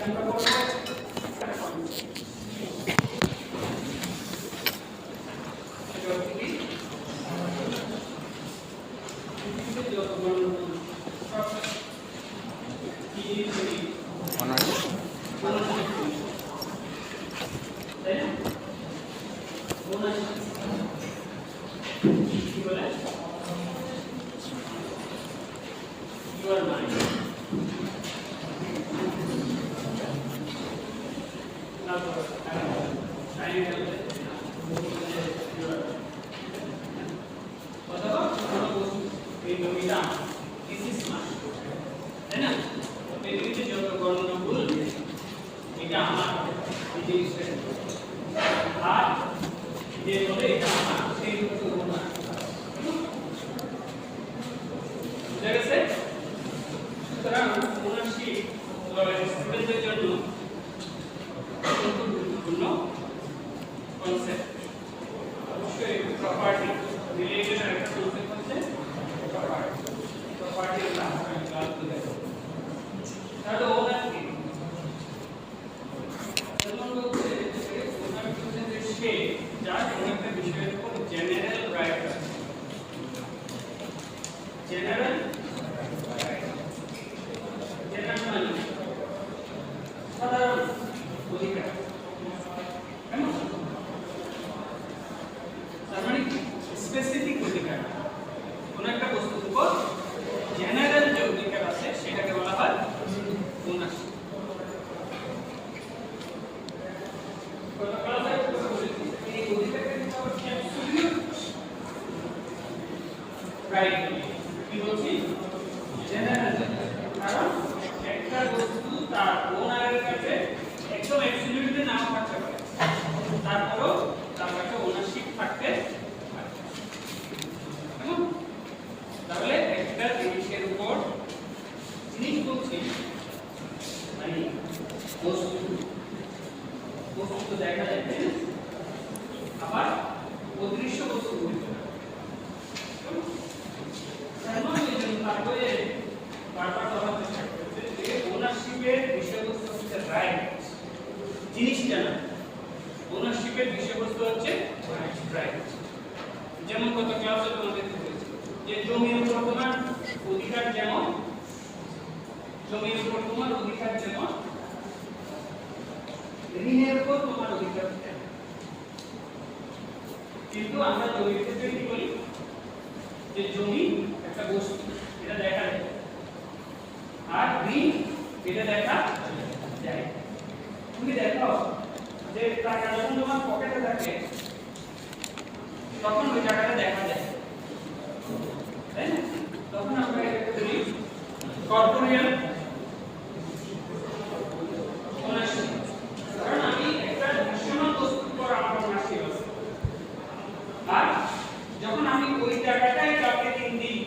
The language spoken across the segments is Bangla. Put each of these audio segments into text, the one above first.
আমরা করব কিন্তু আমরা জমির ক্ষেত্রে কি বলি যে জমি একটা বস্তু এটা দেখা যায় আর ঋণ এটা দেখা যায়। তুমি দেখো যে টাকা যখন তোমার পকেটে থাকে তখন ওই টাকাটা দেখা যায়, তাই না? তখন আমরা এটাকে বলি কর্পোরিয়াল ওনারশিপ। কারণ আমি একটা দৃশ্যমান বস্তুর পর আমার ওনারশিপ আছে, আর যখন আমি ওই টাকাটাই কাউকে ঋণ দিই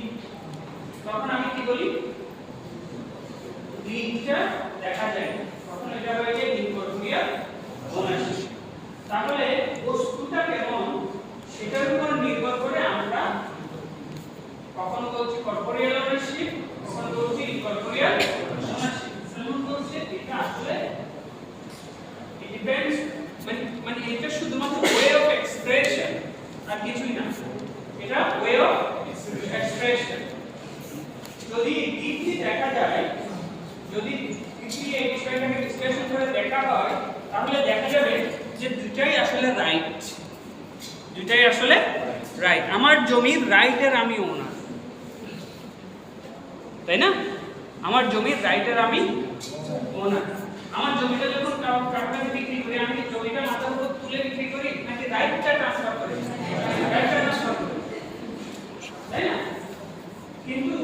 তখন আমি কি বলি ঋণটা দেখা যায়, তখন এটা হয়ে যায় ইনকর্পোরিয়াল ওনারশিপ। তাহলে বস্তুটা কেমন সেটার উপর নির্ভর করে আমরা কখন বলছি কর্পোরিয়াল ওনারশিপ, কখন বলছি ইনকর্পোরিয়াল ওনারশিপ। যেমন বলছে এটা আসলে ইট ডিপেন্ডস, মানে এটা শুধুমাত্র ওয়ে অফ এক্সপ্রেশন আর কিছুই না, এটা ওয়ে অফ এক্সপ্রেশন। যদি ডিপলি দেখা যায়, যদি ডিপলি এই বিষয়টাকে বিশ্লেষণ করে দেখা হয় তাহলে দেখা যাবে যে দুটাই আসলে রাইট, দুটাই আসলে রাইট। আমার জমির রাইটের আমি ওনার, তাই না? আমার জমির রাইটের আমি ওনার। আমার জমিটা যখন কাউকে বিক্রি করি, আমি জমিটা মাথার উপর তুলে বিক্রি করি নাকি রাইটটা ট্রান্সফার করি? রাইটটা ট্রান্সফার করি, তাই না? কিন্তু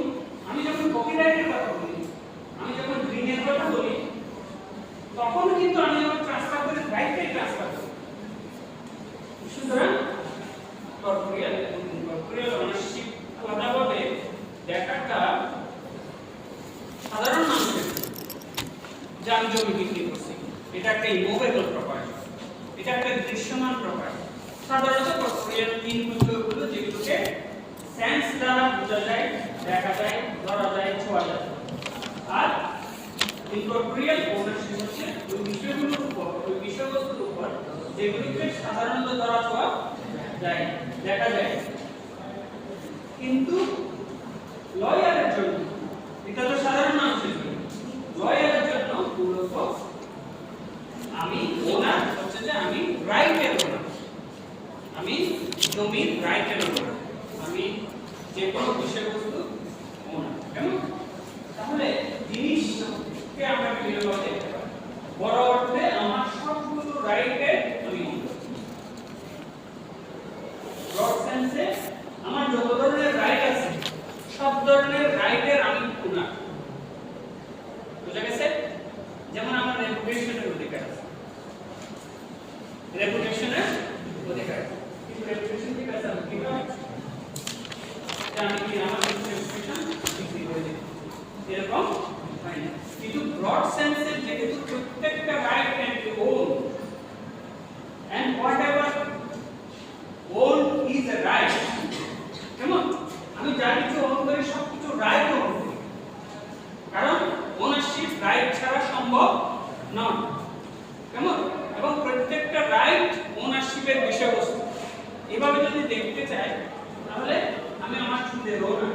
আমি যখন কপিরাইটের কথা বলি, আমি যখন ঋণের কথা বলি, তখন কিন্তু আমি যখন ট্রান্সফার করি রাইটটাই ট্রান্সফার করি। সুতরাং কর্পোরিয়াল এবং ইনকর্পোরিয়াল ওনারশিপ আলাদাভাবে দেখাটা সাধারণ মানুষের, যে আমি জমি বিক্রি করছি, এটা একটা ইমুভেবল প্রপার্টি, এটা একটা দৃশ্যমান প্রপার্টি। সাধারণত কর্পোরিয়াল ইনগুলো যেগুলোকে সেন্স দ্বারা বোঝা যায়, দেখা যায়, ধরা যায়, ছোঁয়া যায়। আর ইনকর্পোরিয়াল ওনারশিপ হচ্ছে ওই বিষয়গুলোর উপর, ওই বিষয়বস্তুর উপর যেগুলিকে সাধারণত ধরা ছোঁয়া যায়, দেখা যায়। কিন্তু লয়ারের জন্য, এটা তো সাধারণ মানুষের জন্য, লয়ারের জন্য মূলত আমি ওনার হচ্ছে যে আমি রাইটের ওনার, আমি জমির রাইটের ওনার, আমি যে কোনো বিষয়বস্তু ওনার। কেমন? তাহলে জিনিসকে আমরা কিভাবে দেখতে পারি? বড় অর্থে আমার সবগুলো রাইটের আমি ওনার। ব্রড সেন্সে আমার যত ধরনের রাইট আছে সব ধরনের রাইটের আমি ওনার। বুঝা গেছে? যেমন আমার রেপুটেশনের অধিকার আছে, রেপুটেশনের অধিকার আছে, কিন্তু রেপুটেশন কি কাজ করে? কি হয়? আমি কি আমার রেপুটেশন বিক্রি করে দিই, এরকম হয় না। কিন্তু ব্রড সেন্সে যেহেতু প্রত্যেকটা right can be own and whatever own is a right. কেমন? আমি যা কিছু ওন করি সবকিছু রাইট ওন করি, কারণ ওনারশিপ রাইট ছাড়া সম্ভব নয়। কেমন? এবং প্রত্যেকটা রাইট ওনারশিপের বিষয়বস্তু। এভাবে যদি দেখতে চাই তাহলে আমি আমার সুদের ওনার,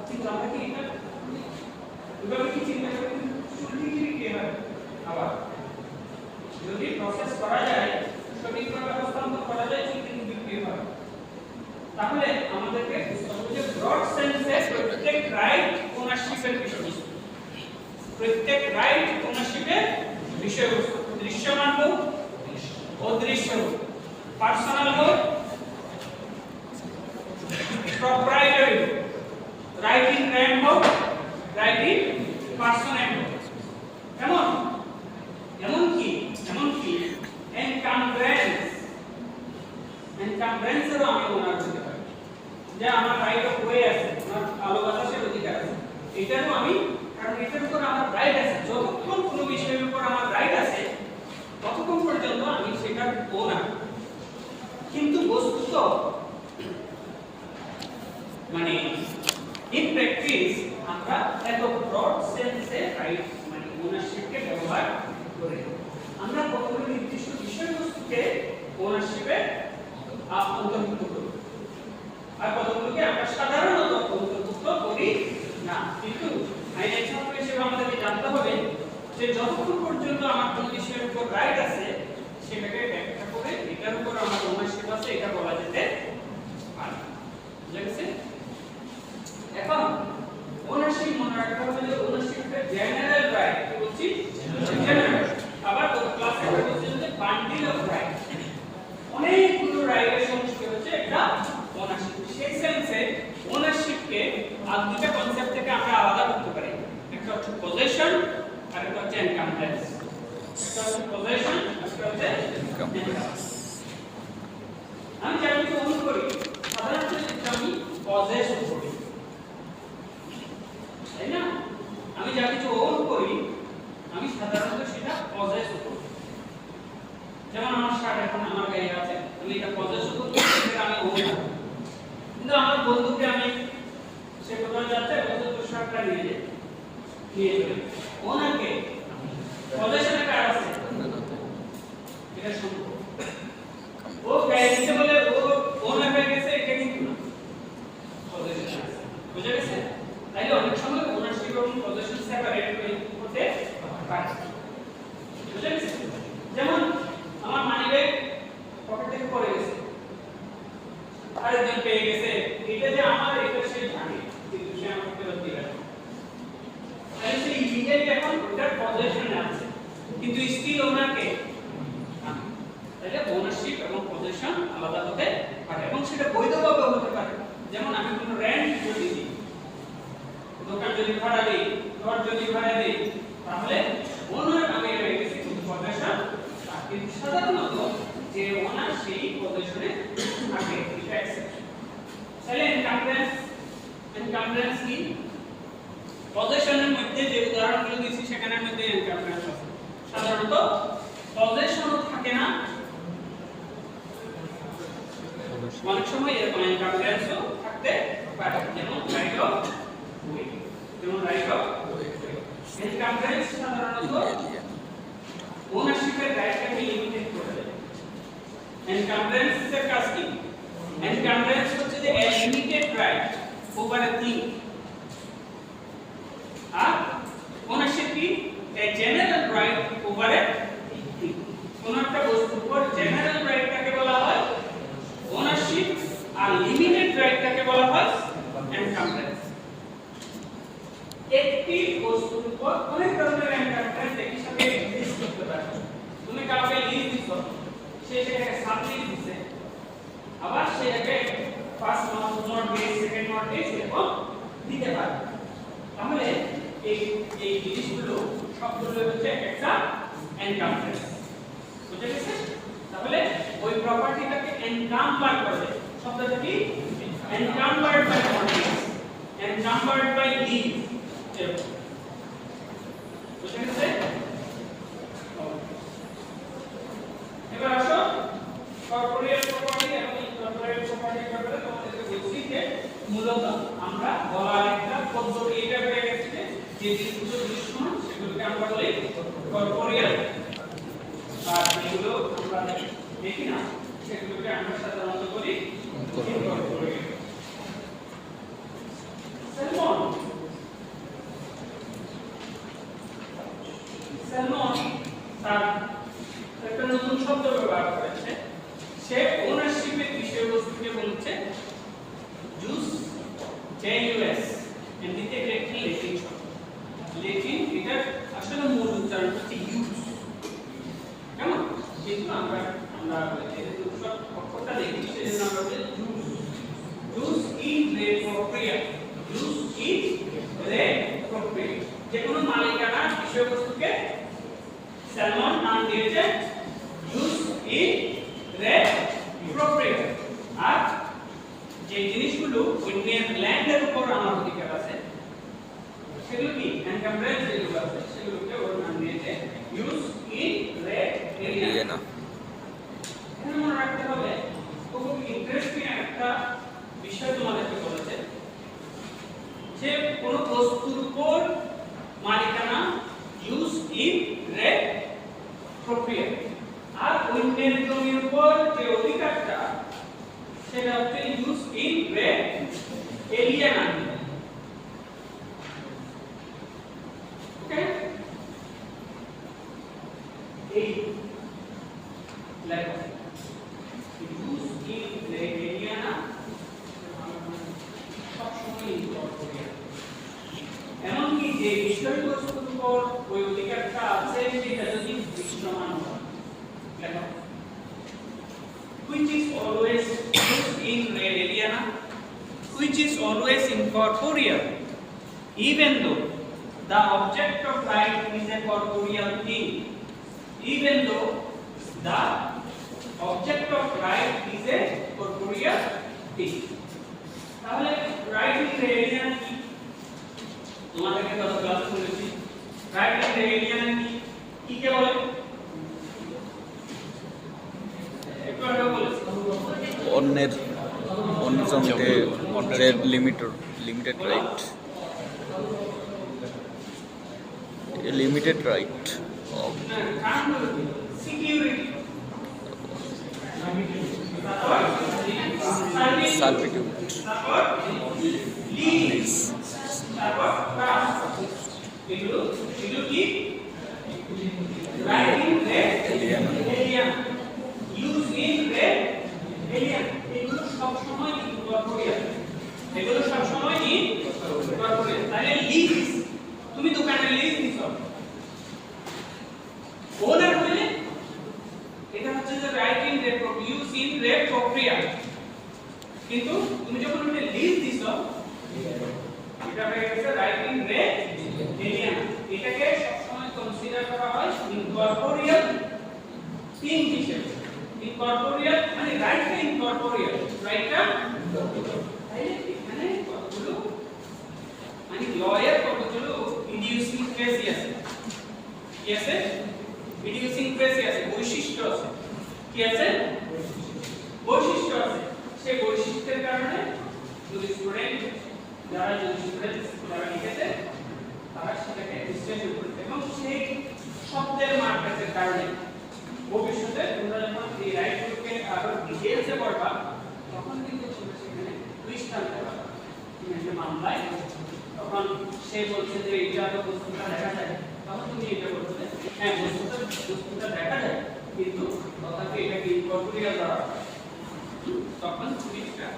কিন্তু আমরা কি এটা এভাবে কি চিন্তা করি? সুদীগিরি কি হয়? আবার যদি প্রসেস করা যায়, সঠিকভাবে হস্তান্তর করা যায়, কিন্তু বিক্রি হয়, তাহলে আমাদেরকে বুঝতে হবে যে ব্রড সেন্সে প্রত্যেক রাইট ওনারশিপের বিষয়বস্তু, প্রত্যেক রাইট ওনারশিপের বিষয়বস্তু। দৃশ্যমান হোক, অদৃশ্য হোক, পার্সোনাল হোক, প্রপ্রাইটারি হোক, রাইট ইন র্যান্ড হোক, রাইট ইন পার্সোনাল হোক। কেমন? এমনকি এনকামব্রেন্সেরও আমি ওনার হতে পারি, যে আমার রাইট অফ ওয়ে আছে, আমার আলো বাতাসের অধিকার আছে, এটারও আমি, কারণ এটার উপর আমার রাইট আছে। যতক্ষণ কোনো বিষয়ের উপর আমার রাইট আছে ততক্ষণ পর্যন্ত আমি সেটার ওনার। কিন্তু বস্তুত মানে ইন প্র্যাকটিস আমরা এত ব্রড সেন্সে রাইট মানে ওনারশিপকে ব্যবহার করি। আমরা কতগুলো নির্দিষ্ট বিষয়বস্তুকে ওনারশিপে অন্তর্ভুক্ত করি, আর কতগুলোকে আমরা সাধারণত অন্তর্ভুক্ত করি না। কিন্তু আইনের ছাত্র হিসেবে আমাদেরকে জানতে হবে যে যতক্ষণ পর্যন্ত আমার কোনো বিষয়ের উপর রাইট আছে সেটাকে ব্যাখ্যা করে এটার উপর আমার ওনারশিপ আছে এটা বলা যেতে পারে। বুঝা গেছে? এখন ওনারশিপ মনে রাখতে হবে যে ওনারশিপটা জেনারেল রাইট, কি বলছি? জেনারেল। আবার ক্লাসে আমরা বলছি যে বান্ডিল অফ রাইট, অনেকগুলো রাইটের সমষ্টি হচ্ছে একটা ওনারশিপ। সেই সেন্সে ওনারশিপকে আর দুটো কনসেপ্ট থেকে আমরা আলাদা করতে পারি, একটা হচ্ছে পজেশন আর একটা হচ্ছে এনকামব্রেন্স। একটা হচ্ছে পজেশন, একটা হচ্ছে এনকামব্রেন্স। আমি যা কিছু ওন করি সাধারণত আমি পজেস করি, তাই না? আমি যা কিছু ওন করি আমি সাধারণত সেটা পজেস করি। যেমন আমার শার্ট এখন আমার গায়ে আছে, আমি এটা পজেস করি, এটা আমি ওন করি। কিন্তু আমার বন্ধুকে আমি, সে কোথাও যাচ্ছে, বলতে তোর শার্টটা নিয়ে চলে, ওনাকে পজেশনে কার আছে? এটা সম্ভব। ও গায়ে দিতে বলে ও ওনার হয়ে গেছে, এটা কিন্তু না, পজেশন আছে। বুঝা গেছে? তাইলে অনেক সময় ওনারশিপ এবং পজেশন সেপারেট হতে পারে। বুঝা গেছে? যেমন আমার মানিব্যাগ পকেট থেকে পড়ে গেছে, আরেকজন পেয়ে গেছে, এটা যে আমার, এটা সে জানে, কিন্তু সে আমাকে ফেরত দিবে না। তাহলে সে ইমিডিয়েটলি এখন ওটার পজেশনে আছে, কিন্তু স্টিল ওনাকে। তাহলে ওনারশিপ এবং পজেশন আলাদা হতে পারে এবং সেটা বৈধভাবে হতে পারে। যেমন আমি কোনো রেন্ট যদি দিই, দোকান যদি ভাড়া দিই, ঘর যদি ভাড়া দিই, তাহলে ওনার আমি রয়ে গেছি, কিন্তু পজেশন কিন্তু সাধারণত যে ওনার সেই পজেশনে থাকে, এটা এক্সেপশন। তাহলে এনকামব্রেন্স কি? পজেশনের মধ্যে যে উদাহরণগুলো দিয়েছি সেখানের মধ্যে এনকামব্রেন্স আছে। সাধারণত পজেশনও থাকে না, অনেক সময় এরকম এনকামব্রেন্সও থাকতে পারে, যেমন রাইট অফ ওয়ে। এনকামব্রেন্স সাধারণত ওনারশিপের রাইটটাকে লিমিটেড করে দেয়। এনকামব্রেন্স এর কাজ কি? এনকামব্রেন্স হচ্ছে যে a limited right over a thing, আর ওনারশিপ কি? a general right over a thing। কোন একটা বস্তুর উপর জেনারেল রাইটটাকে বলা হয় ওনারশিপ, আর লিমিটেড রাইটটাকে বলা হয় এনকামব্রেন্স। একটি বস্তুর উপর অনেক ধরনের এনকামব্রেন্স একই সাথে এক্সিস্ট করতে পারে। তুমি কাউকে লিজ দিছো, সে সেটাকে সাবলিজ দিছে, আবার সেটাকে ফার্স্ট মর্টগেজ, সেকেন্ড মর্টগেজ এরকম দিতে পারে। তাহলে এই জিনিসগুলো সবগুলো হচ্ছে একটা এনকামব্রেন্স। বুঝে গেছে? তাহলে ওই প্রপার্টিটাকে এনকাম্বার করে। শব্দটা কি? এনকাম্বার্ড বাই মর্টগেজ, এনকাম্বার্ড বাই লিজ। বুঝে গেছে? এবার আসো কর্পোরিয়াল প্রপার্টি এবং ইনকর্পোরেট প্রপার্টির ব্যাপারে তোমাদেরকে বলছি যে মূলত আমরা বলার একটা পদ্ধতি এটা পেয়ে গেছি যে জিনিসগুলো দৃশ্যমান সেগুলোকে আমরা বলি কর্পোরিয়াল, আর যেগুলো আমরা দেখি না সেগুলোকে আমরা সাধারণত বলি ইনকর্পোরেট। স্যালমন তার একটা নতুন শব্দ ব্যবহার করেছে। সে ওনারশিপের বিষয়বস্তুকে বলছে জুস, জেইউএস, এমনিতে একটি ল্যাটিন শব্দ। ল্যাটিন এটা আসলে মূল উচ্চারণ হচ্ছে ইউজ, কেমন? কিন্তু আমরা যেহেতু সব অক্ষরটা দেখি সেজন্য আমরা বলি জুস। জুস ইন রে প্রক্রিয়া, জুস ইন রে প্রক্রিয়া। যে কোনো মালিকানা বিষয়বস্তুকে স্যালমন নাম দিয়েছে জুস ইন রে প্রক্রিয়া। আর যে জিনিসগুলো অন্যের ল্যান্ডের উপর আমার অধিকার আছে সেগুলো কি এনকামব্রেন্স যেগুলো আছে সেগুলোকে ওর নাম দিয়েছে ইউজ ইন রে এরিয়া। এখানে মনে রাখতে হবে খুব ইন্টারেস্টিং একটা বিষয় তোমাদেরকে বলেছে যে কোন বস্তুর উপর মালিকানা ইউজ ইন রে প্রক্রিয়া, আর অন্যের জমির উপর যে অধিকারটা সেটা হচ্ছে ইউজ ইন রে এরিয়া নাম। ওকে, এই লেখা ইউজ ইন রে এরিয়া না সবসময় ইনকর্পোরেট। এমনকি যে বিষয়বস্তুর উপর ওই অধিকারটা আছে সেটা যদি দৃশ্যমান হয়, লেখা which is always used in red area, which is always incorporeal, even though the object of right is a corporeal thing, even though the object of right is a corporeal thing। তাহলে right in red area কি? তোমাদেরকে গত ক্লাসে বলেছি right in red area কি কে বলে? অন্যের জমিতে limited right, limited right of security, servitude, lease, এগুলো কি right in re area, use in re area, এগুলো সব সময় ইনকর্পোরিয়াল, এগুলো সব সময় ইনকর্পোরিয়াল। তাহলে লিজ, তুমি দোকানে লিজ দিছো, ওনার হইলে এটা হচ্ছে যে রাইট ইন রে ইউজ ইন রে প্রক্রিয়া, কিন্তু তুমি যখন এটা লিজ দিছো এটা হয়ে গেছে রাইট ইন রে এরিয়া। এটাকে সব সময় কনসিডার করা হয় ইনকর্পোরিয়াল থিং হিসেবে। ইনকর্পোরিয়াল মানে রাইটটা ইনকর্পোরিয়াল, রাইটটা তাইলে এখানে কতগুলো মানে লয়ের কতগুলো ইডিউসিং ফেসি আছে, কি আছে? ইডিউসিং ফেসি আছে, বৈশিষ্ট্য আছে। কি আছে? বৈশিষ্ট্য আছে। সেই বৈশিষ্ট্যের কারণে যদি স্টুডেন্ট যারা লিখেছে তারা সেটাকে বিশ্লেষণ করতে এবং কারণে ভবিষ্যতে তোমরা যখন এই রাইট গ্রুপকে আরো ডিটেইলসে পড়বা তখন কিন্তু তোমরা সেখানে টুইস্ট আনতে পারবা যে মামলায় তখন সে বলছে যে এটা তো বস্তুটা দেখা যায় তখন তুমি এটা বলতে হ্যাঁ বস্তুটা দেখা যায় কিন্তু তথাপি এটাকে ইনকর্পোরেট করা তখন তুমি এটা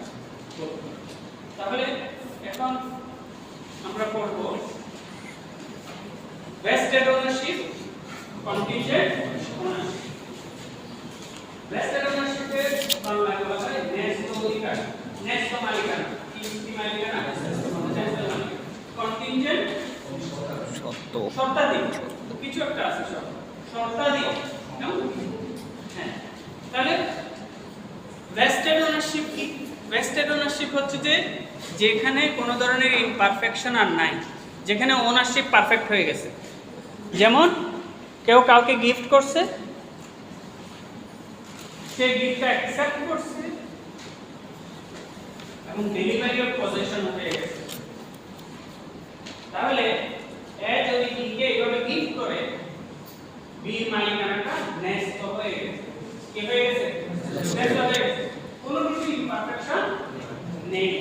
বলবে। তাহলে এখন আমরা পড়ব vested ownership contingent ownership vested ownership এর বাংলায় বলা হয় ন্যস্ত অধিকার ন্যস্ত মালিকানা কি মালিকানা contingent শর্তাদি কিছু একটা আছে শর্তাদি কেমন হ্যাঁ তাহলে vested ownership কি vested ownership হচ্ছে যে যেখানে কোনো ধরনের ইমপারফেকশন আর নাই যেখানে ওনারশিপ পারফেক্ট হয়ে গেছে যেমন কেউ কাউকে গিফট করছে সে গিফটটা অ্যাকসেপ্ট করছে এবং ডেলিভারি অফ পজেশন হয়ে গেছে তাহলে এ যদি বিকে এইভাবে গিফট করে বির মালিকানাটা ন্যস্ত হয়ে গেছে কি হয়ে গেছে ন্যস্ত হয়ে গেছে কোনো কিছু ইমপারফেকশন নেই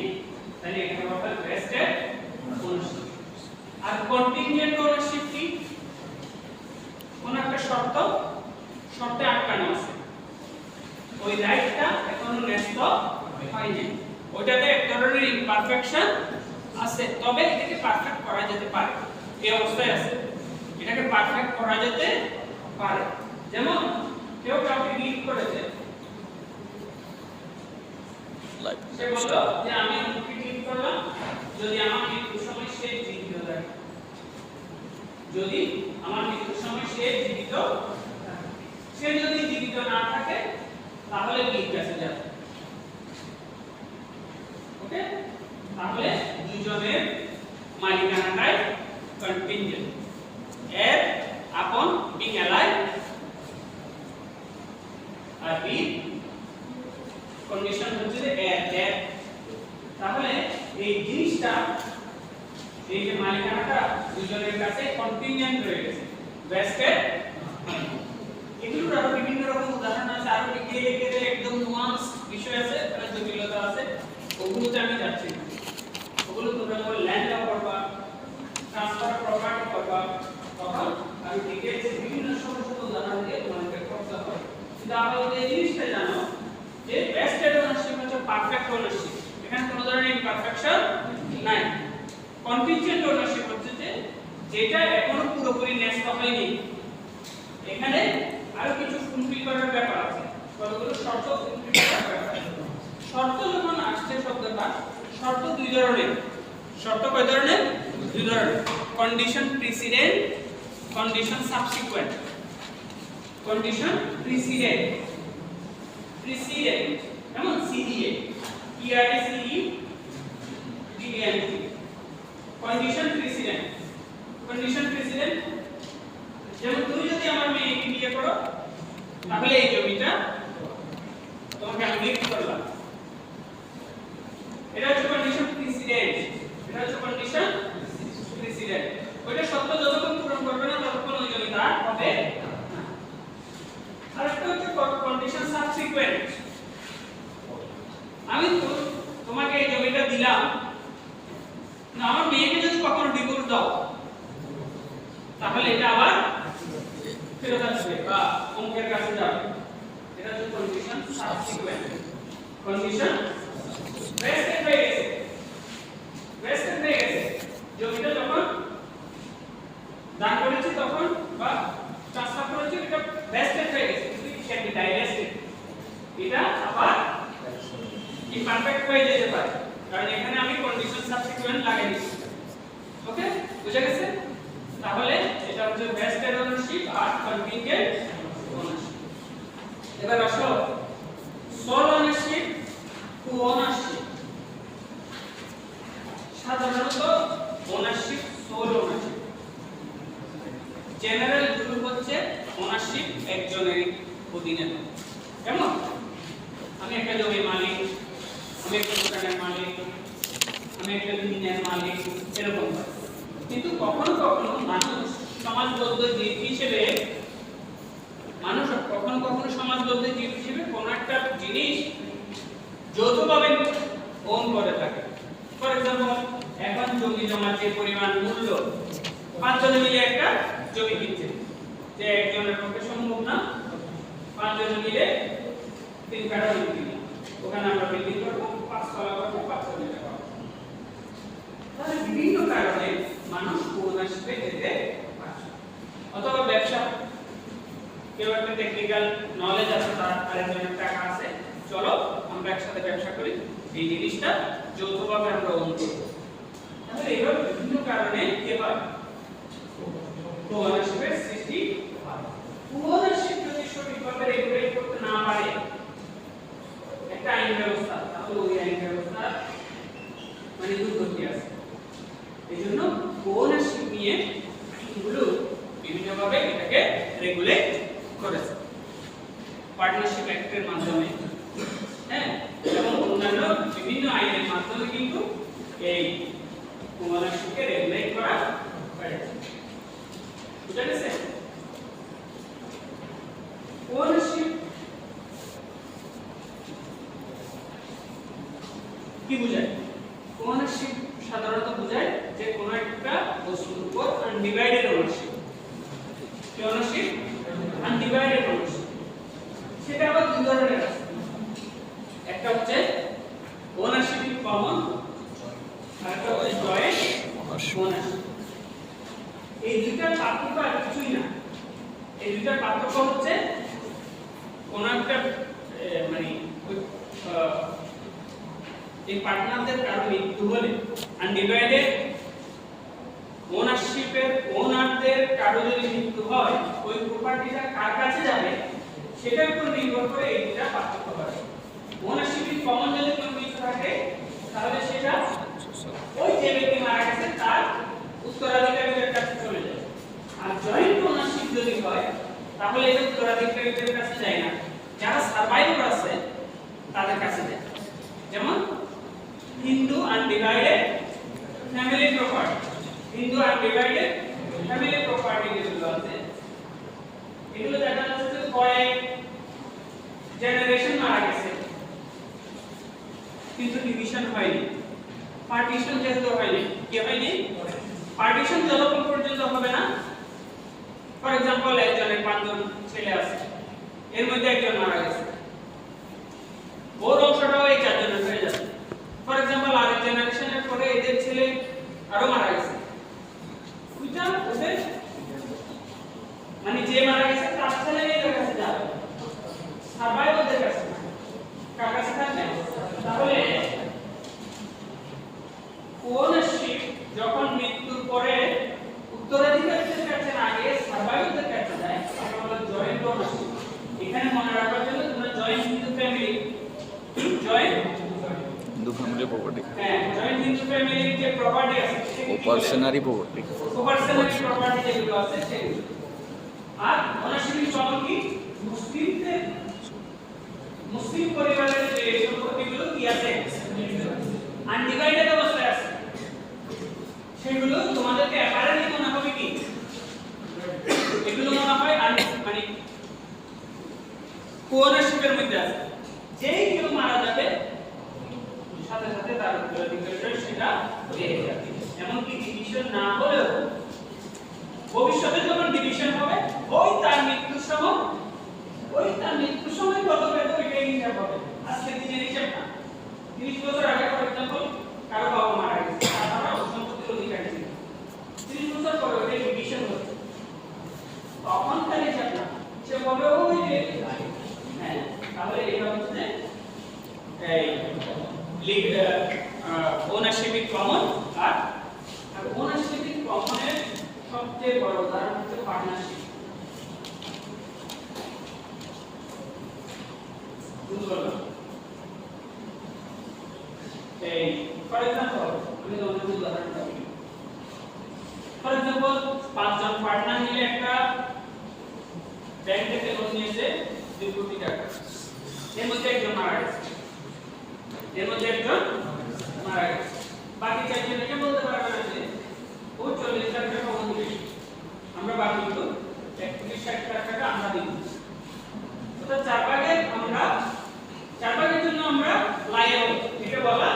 তাহলে এটা হবে vested ownership আর কন্টিনজেন্ট ওনারশিপ কি কোন একটা শর্তে আটকানো আছে ওই রাইটটা এখনো ন্যস্ত হয়নি ওইটাতে এক ধরনের ইমপারফেকশন আছে তবে এটাকে পারফেক্ট করা যেতে পারে এই অবস্থায় আছে এটাকে পারফেক্ট করা যেতে পারে যেমন কেউ কাউকে গিফট করেছে সে বলল যে আমি ওকে গিফট করলাম যদি আমার মৃত্যুর সময় সে জীবিত থাকে যদি আমার মৃত্যুর সময় সে জীবিত সে যদি জীবিত না থাকে তাহলে গিফট কাছে যাবে ওকে তাহলে দুজনের মালিকানাটাই কন্টিনজেন্ট এর আপন বিং অ্যালাইভ আর বি কন্ডিশন হচ্ছে যে এর তাহলে এই জিনিসটা এই যে মালিকানাটা দুজনের কাছে কন্টিনজেন্ট রয়ে গেছে vested এগুলোর আরো বিভিন্ন রকম উদাহরণ আছে আরো গেলে একদম নুয়ান্স বিষয় আছে এখানে জটিলতা আছে ওগুলোতে আমি যাচ্ছি না ওগুলো তোমরা যখন ল্যান্ড ল করবা ট্রান্সফার প্রপার্টি করবা তখন আমি ডিটেইলস বিভিন্ন সমস্ত উদাহরণ দিয়ে তোমাদেরকে করতে হবে কিন্তু আমরা এই জিনিসটা জানো যে vested ownership হচ্ছে পারফেক্ট ওনারশিপ এখানে কোনো ধরনের ইমপারফেকশন নাই কন্টিনজেন্ট ওনারশিপ হচ্ছে যে যেটা এখনো পুরোপুরি ন্যস্ত হয়নি এখানে আরো কিছু ফুলফিল করার ব্যাপার আছে কতগুলো শর্ত ফুলফিল করার ব্যাপার আছে শর্ত যখন আসছে শব্দটা শর্ত দুই ধরনের শর্ত কয় ধরনের দুই ধরনের কন্ডিশন প্রিসিডেন্ট কন্ডিশন সাবসিকুয়েন্ট কন্ডিশন প্রিসিডেন্ট যেমন সিডিএ ইআরসিই ডিএনটি কন্ডিশন প্রিসিডেন্ট যেমন তুমি যদি আমার মেয়েকে বিয়ে করো তাহলে এই জমিটা তোমাকে আমি গিফট করলাম এটা হচ্ছে কন্ডিশন প্রিসিডেন্ট ওইটা শর্ত যতক্ষণ পূরণ করবে না ততক্ষণ ওই জমি তার হবে আর একটা হচ্ছে কন্ডিশন সাবসিকুয়েন্ট আমি তোমাকে এই জমিটা দিলাম না আমার মেয়েকে যদি কখনো ডিভোর্স দাও তাহলে এটা আবার ফেরত আসবে বা অঙ্কের কাছে যাবে এটা হচ্ছে কন্ডিশন সাবসিকুয়েন্ট কন্ডিশন vested হয়ে গেছে জমিটা যখন দান করেছি তখন বা ট্রান্সফার করেছি এটা vested হয়ে গেছে কিন্তু it can be divested এটা আবার ইমপারফেক্ট হয়ে যেতে পারে কারণ এখানে আমি কন্ডিশন সাবসিকুয়েন্ট লাগাই দিয়েছি ওকে বুঝা গেছে তাহলে এটা হচ্ছে vested ownership আর contingent ownership এবার আসো sole ownership টু ownership সাধারণত ownership sole ownership general rule হচ্ছে ownership একজনের অধীনে কেমন আমি একটা জমির মালিক আমি একটা দোকানের মালিক আমি একটা দিনের মালিক এরকম কিন্তু কখনো কখনো মানুষ সমাজবদ্ধ জীব হিসেবে কখনো সমাজবদ্ধ জীব হিসেবে কোনো একটা জিনিস যৌথভাবে ওন করে থাকে। ফর এক্সাম্পল, এখন জমি জমার যে পরিমাণ মূল্য, 5 জনে মিলে একটা জমি কিনছে, যে একজনের পক্ষে সম্ভব না, 5 জনে মিলে 3 কাঠা জমি কিনলাম, ওখানে আমরা বিল্ডিং করবো, 5 তলা করবো, 5 কোটি টাকা। তাহলে বিভিন্ন কারণে মানুষ ওনারশিপে যেতে পারে। অথবা ব্যবসা, কেউ একটা টেকনিক্যাল নলেজ আছে, তার আরেকজনের টাকা আছে, চলো আমরা একসাথে ব্যবসা করি, এই জিনিসটা যৌথভাবে আমরা ওন করব। তাহলে এইভাবে বিভিন্ন কারণে কি হয়, ওনারশিপের সৃষ্টি হয়। ওনারশিপ যদি সঠিকভাবে রেগুলেট করতে না পারে একটা আইন ব্যবস্থা, তাহলে ওই আইন ব্যবস্থা মানে দুর্গতি আছে। এই জন্য ওনারশিপ নিয়ে আইনগুলো বিভিন্নভাবে এটাকে রেগুলেট করেছে, পার্টনারশিপ অ্যাক্টের মাধ্যমে, হ্যাঁ, এবং অন্যান্য বিভিন্ন আইনের মাধ্যমে কিন্তু এই ওনারশিপকে রেগুলেট করা হয়েছে। বুঝা গেছে? ওনারশিপ কি বোঝায়? ওনারশিপ সাধারণত বোঝায় যে কোনো একটা বস্তুর উপর আনডিভাইডেড ওনারশিপ। কি ওনারশিপ? Undivided ownership. সেটা আবার দুই ধরনের আছে। একটা হচ্ছে ওনারশিপ ইন কমন, আর একটা হচ্ছে জয়েন্ট ওনারশিপ। এই দুইটার পার্থক্য আর কিছুই না। এই দুইটার পার্থক্য হচ্ছে কোন একটা মানে এই পার্টনারদের কারো মৃত্যু হলে আনডিভাইডেড ওনারশিপের ওনারদের কারো যদি মৃত্যু হয়, ওই প্রপার্টিটা কার কাছে যাবে সেটার উপর নির্ভর করে এই দুইটা পার্থক্য হয়। ওনারশিপ ইন কমন যদি কোনো কিছু থাকে, তাহলে সেটা ওই যে ব্যক্তি মারা গেছে তার উত্তরাধিকারীদের কাছে চলে যায়। আর জয়েন্ট ওনারশিপ যদি হয়, তাহলে এটা উত্তরাধিকারীদের কাছে যায় না, যারা সারভাইভার আছে তাদের কাছে যায়। যেমন Hindu undivided family property, Hindu undivided family property যেগুলো আছে, এগুলো দেখা যাচ্ছে যে কয়েক জেনারেশন মারা গেছে কিন্তু ডিভিশন হয়নি, পার্টিশন যেহেতু হয়নি, কি হয়নি, পার্টিশন যতক্ষণ পর্যন্ত হবে না। ফর এক্সাম্পল, একজনের 5 জন ছেলে আছে, এর মধ্যে একজন মারা গেছে, ওর অংশটাও এই 4 জনের হয়ে যাবে। ফর এক্সাম্পল, আরেক জেনারেশনের পরে এদের ছেলে আরো মারা গেছে, ওইটা ওদের মানে যে মারা গেছে তার ছেলে এদের কাছে যাবে, সারভাইভারদের কাছে না, কার কাছে থাকবে? তাহলে ওনারশিপ যখন মৃত্যুর পরে উত্তরাধিকারীদের কাছে না গিয়ে সারভাইভারদের কাছে যায়, সেটা হলো জয়েন্ট ওনারশিপ। এখানে মনে রাখার জন্য তোমরা joint Hindu family, joint Hindu family property, হ্যাঁ, জয়েন্ট হিন্দু ফ্যামিলির যে প্রপার্টি আছে পার্সোনারি প্রপার্টি, পার্সোনারি প্রপার্টি যেগুলো আছে সেগুলো। আর ওনারশিপ ইন কমন কি? মুসলিম পরিবারের যে সম্পত্তিগুলো কি আছে, আনডিভাইডেড অবস্থায় আছে, সেগুলো তোমাদেরকে অ্যাপারেন্টলি মনে হবে কি, এগুলো মনে হয় মানে কোঅনারশিপের মধ্যে আছে। যেই কেউ মারা যাবে সাথে সাথে তার উত্তরাধিকারীরা সেটা পেয়ে যাবে। এমনকি ডিভিশন না হলেও ভবিষ্যতে যখন ডিভিশন হবে, ওই তার মৃত্যুর সময় কত পেত এটাই হিসাব হবে, আজকে দিনের হিসাব না। 30 বছর আগে ফর এক্সাম্পল কারো বাবা মারা গেছে, তারা সম্পত্তির অধিকারী ছিল, 30 বছর পরে ওই ডিভিশন হচ্ছে, তখন তার হিসাব না, সে বলবে ওই যে হ্যাঁ। তাহলে এটা হচ্ছে এই ওনারশিপ ইন কমন। আর ওনারশিপ ইন কমনের সবচেয়ে বড় উদাহরণ হচ্ছে পার্টনারশিপ। এই ফর এক্সাম্পল আমি তোমাদের উদাহরণ দিই। ফর এক্সাম্পল 5 জন পার্টনার মিলে একটা ব্যাংক থেকে লোন নিয়েছে 2 কোটি টাকা। এর মধ্যে একজন মারা গেছে, বাকি 4 জনকে বলতে পারবে না যে ও 40 লাখ টাকা ওন দিবে, আমরা বাকিগুলো 1 কোটি 60 লাখ টাকা আমরা দিব। অর্থাৎ 4 ভাগের জন্য আমরা লায়াবল এটা বলা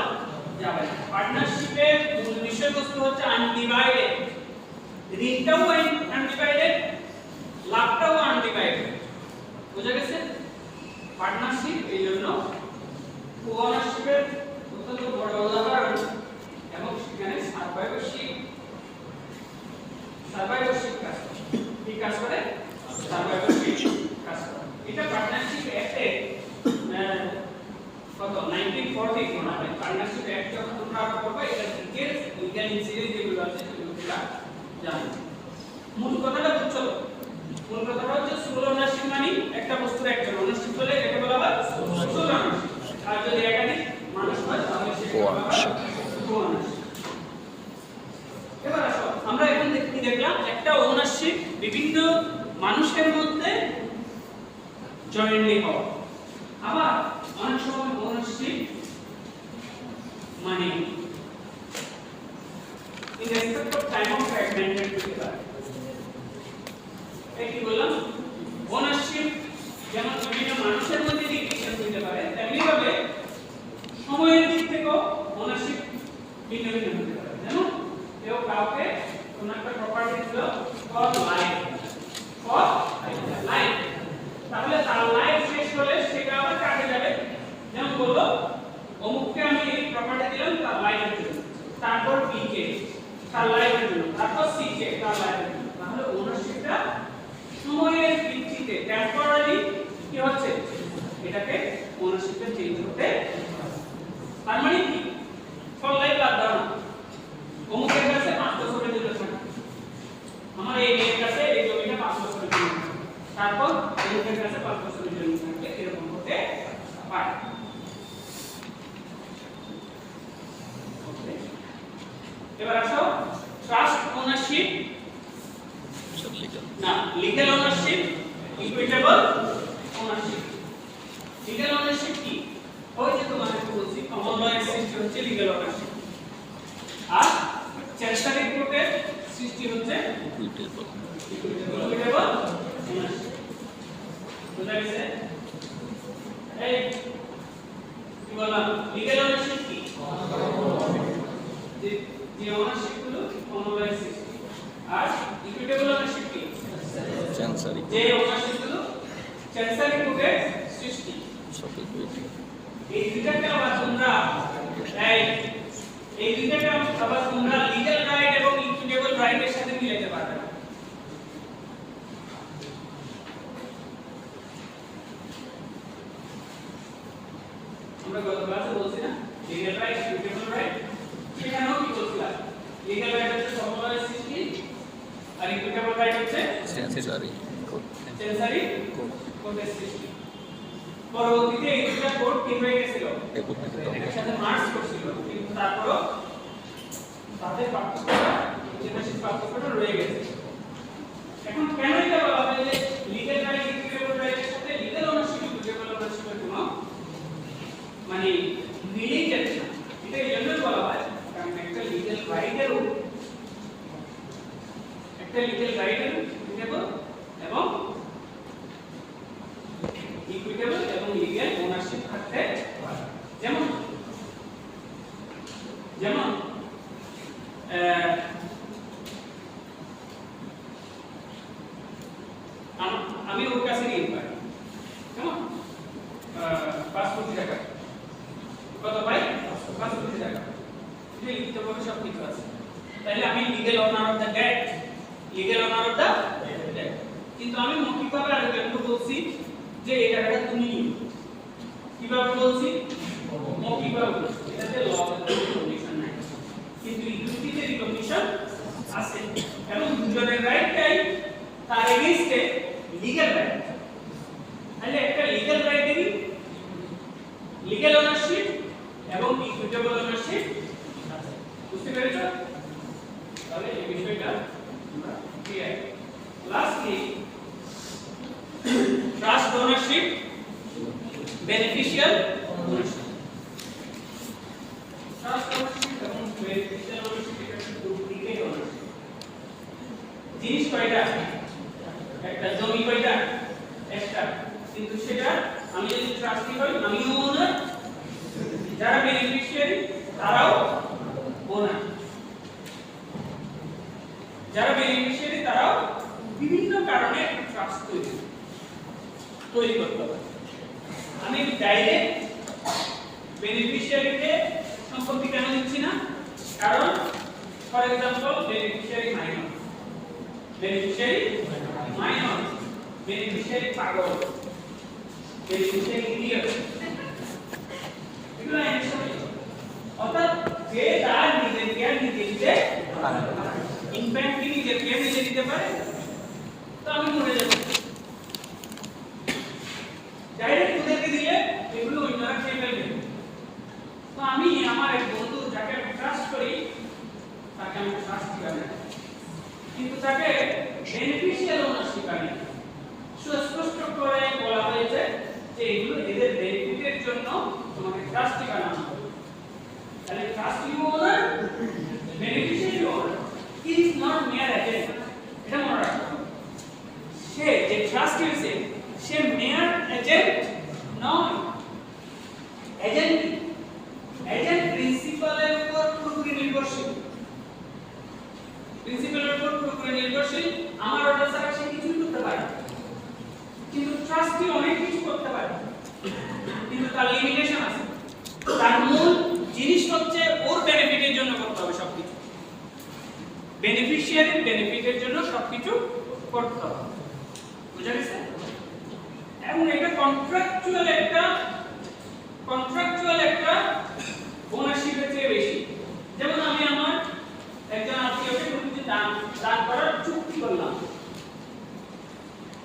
যাবে না। পার্টনারশিপের মূল বিষয়বস্তু হচ্ছে আনডিভাইডেড, ঋণটাও আনডিভাইডেড, লাভটাও আনডিভাইডেড। বুঝা গেছে? পার্টনারশিপ এই জন্য ওনারশিপের অত্যন্ত বড় উদাহরণ এবং সেখানে সার্ভাইভারশিপ কাজ করে। কি কাজ করে? সার্ভাইভারশিপ কাজ করে। এটা পার্টনারশিপ অ্যাক্টে কত 1940 মনে হয় পার্টনারশিপ অ্যাক্ট যখন তোমরা করবে এটা ডিটেইলস লিগ্যাল ইনসিডেন্ট যেগুলো আছে সেগুলো তোমরা জানো। মূল কথাটা বুঝছো? মূল কথাটা হচ্ছে সোল ওনারশিপ মানে একটা বস্তুর একজন ওনারশিপ বলে এটাকে বলা হয় সোল ওনারশিপ। আর যদি একাধিক মানুষ হয় তাহলে সেটাকে বলা হয় কো-ওনারশিপ। এবার আসো আমরা এখন দেখলাম একটা ওনারশিপ বিভিন্ন মানুষের মধ্যে জয়েন্টলি হওয়া। আবার অনেক সময় ওনারশিপ মানে in respect of time of fragmented হতে পারে। এই কি বললাম? ওনারশিপ যেমন বিভিন্ন মানুষের মধ্যে ডিভিশন হতে পারে, তেমনি ভাবে সময়ের দিক থেকেও ওনারশিপ ভিন্ন ভিন্ন হতে পারে। যেমন কেউ কাউকে কোনো একটা প্রপার্টি দিল ফর লাইফ, তাহলে তার লাইফ শেষ হলে সেটা আবার কাটে যাবে। যেমন বললো অমুককে আমি এই প্রপার্টি দিলাম তার লাইফের জন্য, তারপর বি কে তার লাইফের জন্য, তারপর সি কে তার লাইফের জন্য। তাহলে ওনারশিপটা সময়ের ভিত্তিতে টেম্পোরারি কি হচ্ছে, এটাকে ওনারশিপে চেঞ্জ হতে। তার মানে কি ফর লাইফ বাদ দাও না, অমুকের কাছে 5 বছরের জন্য থাকে, আমার এই মেয়ের কাছে এই জমিটা 5 বছরের জন্য, তারপর অমুকের কাছে 5 বছরের জন্য থাকলে এরকম হতে পারে। এবার আসো ট্রাস্ট ওনারশিপ না legal ownership, equitable ownership. Legal ownership কি? ওই যে তোমাদের বলছি কমন ল এর সৃষ্টি হচ্ছে লিগ্যাল ওনারশিপ, আর চ্যান্সেলারি কোর্টের সৃষ্টি হচ্ছে ইকুইটেবল ওনারশিপ। বুঝা গেছে? এই কি বললাম লিগ্যাল ওনারশিপ কি? যে ওনারশিপ গুলো কমন ল এর সৃষ্টি, আর ইকুইটেবল ওনারশিপ কি? চ্যান্সারি যে ওনারশিপ গুলো চ্যান্সেলারি কোর্টের সৃষ্টি। এই দুটাকে আবার তোমরা লিগ্যাল রাইট এবং ইকুইটেবল রাইটের সাথে মিলাতে পারবে না। আমরা গত ক্লাসে বলছি না লিগ্যাল রাইট ইকুইটেবল রাইট, সেখানেও কি বলছিলাম লিগ্যাল রাইট হচ্ছে সমবায় সৃষ্টি আর ইকুইটেবল রাইট হচ্ছে চ্যান্সারি কোর্টের সৃষ্টি। পরবর্তীতে এই দুটো কোর্ট কি হয়ে গেছিল, একসাথে মার্জ করছিল, কিন্তু তারপরও তাদের পার্থক্যটা রয়ে গেছে। এখন কেন এটা বলা হয় যে লিগ্যাল রাইট ইকুইটেবল রাইটের সাথে লিগ্যাল ওনারশিপ ইকুইটেবল ওনারশিপের কোনো মানে রিলেটেড না? এটা এই জন্য বলা হয় কারণ একটা লিগ্যাল রাইটের ইকুইটেবল এবং ইকুইটেবল এবং লিগ্যাল ওনারশিপ থাকতে পারে। যেমন আমি ওর কাছে ঋণ পাই, কেমন 5 কোটি টাকা, কত পাই 5 কোটি টাকা, এটা লিখিতভাবে সব কিছু আছে। তাহলে আমি legal owner of the debt, কিন্তু আমি মৌখিকভাবে আরেকটু বলছি যে এই টাকাটা তুমি নিও। কিভাবে বলছি? মৌখিকভাবে বলছি, এটাতে ল রিকগনিশন নাই, কিন্তু ইকুইটিতে রিকগনিশন আছে এবং দুজনের রাইটটাই তার এগেইনস্টে লিগ্যাল রাইট। তাহলে একটা লিগ্যাল রাইটেরই লিগ্যাল ওনারশিপ এবং ইকুইটেবল ওনারশিপ আছে। বুঝতে পেরেছো? তাহলে এই বিষয়টা আমরা clear. Lastly trust ownership, beneficial ownership. Trust ownership এবং বেনিফিশিয়াল ওনারশিপ এটা ডুপ্লিকেট ওনারশিপ। জিনিস কয়টা? একটা জমি কয়টা? একটা। কিন্তু সেটা আমি যদি ট্রাস্টি হই আমিও ওনার, যারা বেনিফিশিয়ারি তারাও ওনার, যারা বেনিফিশিয়ারি তারাও বিভিন্ন কারণে ট্রাস্ট তৈরি করতে পারে। আমি ডাইরেক্ট বেনিফিশিয়ারিকে সম্পত্তি কেন দিচ্ছি না? কারণ for example beneficiary minor, beneficiary পাগল, বেনিফিশিয়ারি ইডিয়ট, এগুলো অর্থাৎ যে তার নিজের কেয়ার নিজে দিতে ইনফ্যাক্ট কি নিজের কেয়ার নিজে দিতে পারে, তো আমি মরে যাব। ডাইরেক্ট ওদেরকে দিলে এগুলো অন্যরা খেয়ে ফেলবে। তো আমি আমার এক বন্ধু যাকে আমি ট্রাস্ট করি তাকে আমি ট্রাস্ট করি, কিন্তু তাকে বেনিফিশিয়াল ওনারশিপ আমি সুস্পষ্ট করে বলা হয়েছে যে এগুলো এদের বেনিফিটের জন্য তোমাকে ট্রাস্টি বানানো হবে। তাহলে trustee owner, beneficiary owner, he is not mere agent. এটা মনে রাখো, সে যে ট্রাস্টি হয়েছে সে মেয়ার এজেন্ট নয়। এজেন্ট প্রিন্সিপালের উপর পুরোপুরি নির্ভরশীল, প্রিন্সিপালের উপর পুরোপুরি নির্ভরশীল। আমার অর্ডার ছাড়া সে কিছুই করতে পারে, কিন্তু ট্রাস্টি অনেক কিছু করতে পারে, কিন্তু তার লিমিটেশন আছে। তার মূল জিনিস হচ্ছে ওর বেনিফিটের জন্য করতে হবে সবকিছু, বেনিফিশিয়ারির বেনিফিটের জন্য সবকিছু করতে হবে। বুঝা গেছে? এবং এটা কন্ট্রাকচুয়াল একটা ওনারশিপের চেয়ে বেশি। যেমন আমি আমার একজন আত্মীয়কে কোনো কিছু দান করার চুক্তি করলাম,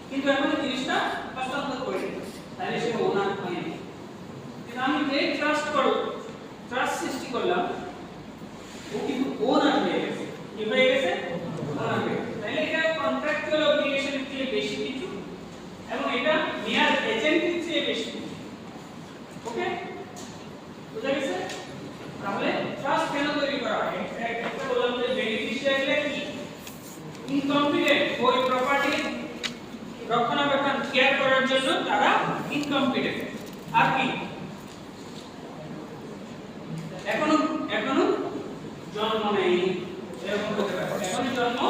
কিন্তু এখন জিনিসটা হস্তান্তর করে দিই, তাহলে সে ওনার হয় না। কিন্তু আমি যে ট্রাস্ট সৃষ্টি করলাম ও কিন্তু ওনার হয়ে গেছে। কি হয়ে গেছে? ওনার হয়ে গেছে। তাহলে এটা কন্ট্রাকচুয়াল অব্লিগেশনের চেয়ে বেশি কিছু, এবং এটা মেয়ার এজেন্টের চেয়ে বেশি। ওকে, বুঝা গেছে? তাহলে ট্রাস্ট কেন তৈরি করা হয়? একটা বললাম যে বেনিফিশিয়ারিরা কি ইনকম্পিটেন্ট, ওই প্রপার্টি রক্ষণাবেক্ষণ কেয়ার করার জন্য তারা ইনকম্পিটেন্ট। আর কি এখনো জন্ম নেই, এরকম হতে পারে এখনো জন্ম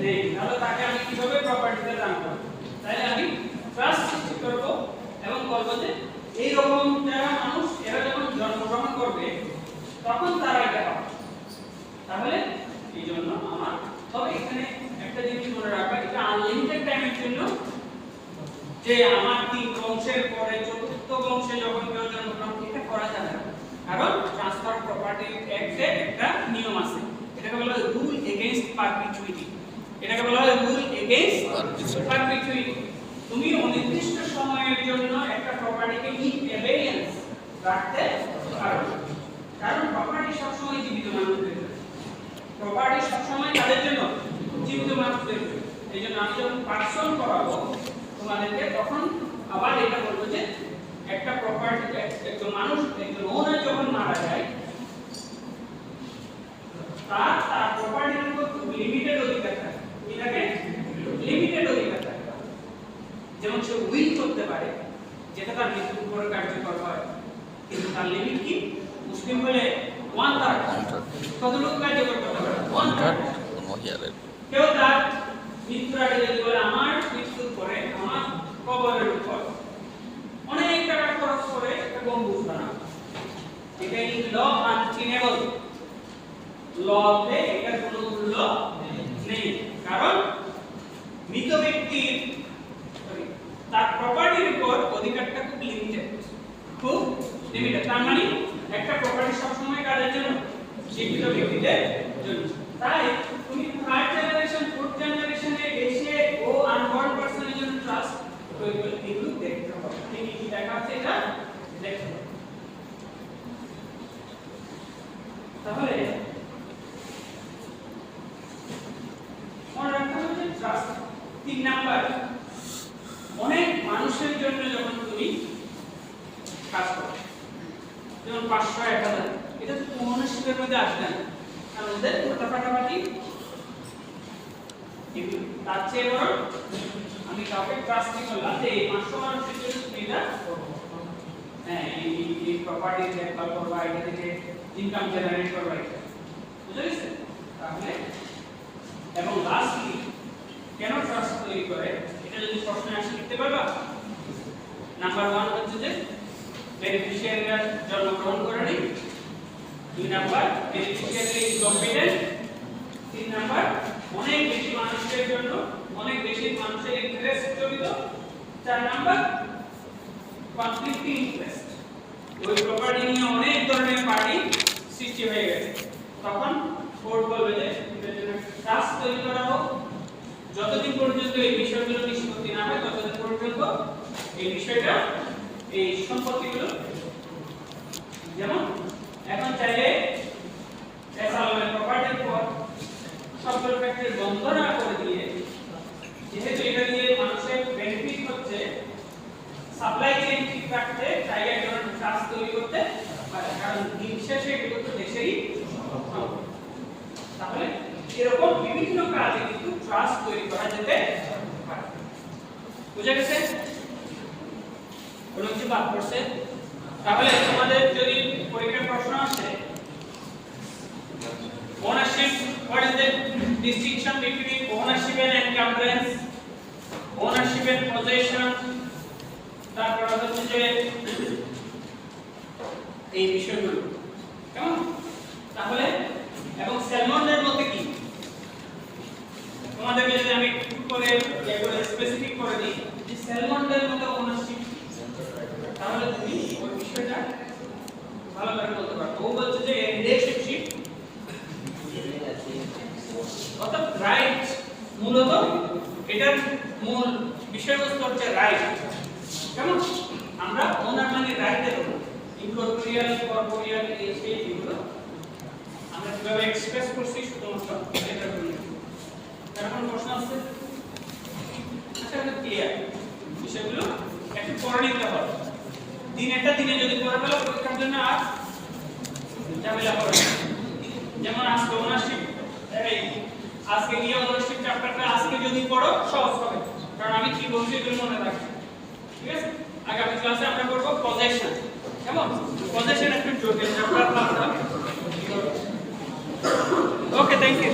নেই, তাহলে তাকে আমি কিভাবে প্রপার্টিতে দান করব? তাহলে আমি ট্রাস্ট সৃষ্টি করব এবং বলবো যে এই রকম যারা মানুষ এরা যখন জন্মগ্রহণ করবে তখন তারা এটা পাবে। তাহলে এই জন্য আমার তবে এখানে একটা জিনিস মনে রাখবা, এটা আনলিমিটেড টাইমের জন্য, যে আমার 3 বংশের পরে 4র্থ বংশে যখন কেউ জন্মগ্রহণ এটা করা যাবে না, কারণ ট্রান্সফার প্রপার্টি অ্যাক্টে একটা নিয়ম আছে, এটাকে বলা হয় রুল এগেইনস্ট পারপিচুইটি। এটাকে বলা হয় রুল এগেইনস্ট পারপিচুইটি। তুমি অনির্দিষ্ট সময়ের জন্য একটা প্রপার্টিকে ইন অ্যাবেয়েন্স রাখতে পারো, কারণ প্রপার্টি সবসময় জীবিত মানুষদের জন্য, প্রপার্টি সবসময় কাদের জন্য? জীবিত মানুষদের জন্য। এই জন্য আমি যখন পার্সন করাবো তোমাদেরকে, তখন আবার এটা বলবো যে একটা প্রপার্টি, একজন মানুষ, একজন ওনার যখন মারা যায় তার প্রপার্টির উপর খুব লিমিটেড অধিকার থাকে। এটাকে লিমিটেড অধিকার থাকে। যেমন সে উইল করতে পারে, যেটা তার মৃত্যুর পরে কার্যকর হয়, কিন্তু তার লিমিট কি? মুসলিম বলে 1/3, কতটুকু কার্যকর করতে পারে? 1/3। কেউ তার মৃত্যুর আগে যদি বলে আমার মৃত্যুর পরে আমার কবরের উপর অনেক টাকা খরচ করে একটা গম্বুজ বানাবো, এটা ইন ল আনচেঞ্জেবল, লতে এটার কোনো মূল্য নেই, কারণ মৃত ব্যক্তির তার প্রপার্টির উপর অধিকারটা খুব লিমিটেড, খুব লিমিটেড। তার মানে একটা প্রপার্টি সবসময় কাদের জন্য? জীবিত ব্যক্তিদের জন্য। তাই তুমি 3rd জেনারেশন 4th জেনারেশনে এসে ও আনবর্ন পারসনের জন্য ট্রাস্ট তৈরি করতে এগুলো দেখতে হবে। ঠিক কি দেখা হচ্ছে এটা দেখতে হবে। তাহলে মনে রাখতে হবে যে ট্রাস্ট 3 নাম্বার, অনেক মানুষের জন্য যখন তুমি কাজ করো, যেমন 500 1000, এটা তো ওনারশিপের মধ্যে আসবে না, কারণ ওদের ফাটাফাটি এগুলো। তার চেয়ে বরং আমি কাউকে ট্রাস্টি করলাম যে এই 500 মানুষের জন্য তুমি এটা হ্যাঁ এই প্রপার্টি দেখভাল করবা, এটা থেকে ইনকাম জেনারেট করবা, এটা বুঝতে পেরেছেন? তাহলে এবং লাস্টলি কেন ট্রাস্ট তৈরি করে এটা যদি প্রশ্নে আসে লিখতে পারবা। নাম্বার 1 হচ্ছে যে বেনিফিশিয়ারিরা জন্মগ্রহণ করেনি, 2 নাম্বার বেনিফিশিয়ারি কম্পিটেন্ট, 3 নাম্বার অনেক বেশি মানুষের জন্য অনেক বেশি মানুষের ইন্টারেস্ট জড়িত, 4 নাম্বার কনফ্লিক্টিং ইন্টারেস্ট, ওই প্রপার্টি নিয়ে অনেক ধরনের পার্টি সৃষ্টি হয়ে গেছে। তখন কোর্ট বলবে যে এটার জন্য ট্রাস্ট তৈরি করা হোক, যতদিন পর্যন্ত এই বিষয়গুলো নিষ্পত্তি না হয় ততদিন পর্যন্ত এই বিষয়টা এই সম্পত্তিগুলো যেমন এখন চাইলে এসালামের প্রপার্টির পর সফটওয়্যার ফ্যাক্টরি বন্ধ না করে দিয়ে, যেহেতু এটা দিয়ে মানুষের বেনিফিট হচ্ছে, সাপ্লাই চেইন ঠিক রাখতে চাইলে একজন ট্রাস্ট তৈরি করতে পারে, কারণ দিন শেষে এগুলো তো দেশেরই সম্পদ। তাহলে এরকম বিভিন্ন কাজে কিন্তু ট্রাস্ট তৈরি করা যেতে পারে। বুঝা গেছে? কোনো কিছু বাদ পড়ছে? তাহলে তোমাদের যদি পরীক্ষার প্রশ্ন আসে ownership, what is the distinction between ownership and encumbrance, ownership and possession, তারপর হচ্ছে যে এই বিষয়গুলো কেমন? তাহলে এবং স্যালমনের মধ্যে কি তোমাদেরকে যদি আমি একটু করে এগুলো স্পেসিফিক করে দিই যে স্যালমনের মধ্যে ওনারশিপ, তাহলে তুমি ওই বিষয়টা ভালো করে বলতে পারবে। ও বলছে যে রিলেশনশিপ অর্থাৎ রাইট, মূলত এটার মূল বিষয়বস্তু হচ্ছে রাইট। কেমন? আমরা ওনার মানে রাইটের ওনার, ইনকর্পোরিয়াল কর্পোরিয়াল এই সেই যেগুলো আমরা কিভাবে এক্সপ্রেস করছি শুধুমাত্র এটার জন্য। এখন প্রশ্ন আছে? আচ্ছা এটা ক্লিয়ার, বিষয়গুলো একটু পড়ে নিতে হবে। দিনেরটা দিনে যদি পড়ে ফেলো পরীক্ষার জন্য আর ঝামেলা হবে না। যেমন আজকে ওনারশিপ, এই আজকে গিয়ে ওনারশিপ চ্যাপ্টারটা আজকে যদি পড়ো সহজ হবে, কারণ আমি কি বলছি এগুলো মনে রাখছি। ঠিক আছে? আগামী ক্লাসে আমরা করব পজেশন। কেমন? পজেশন একটু জটিল চ্যাপ্টার। Okay, thank you.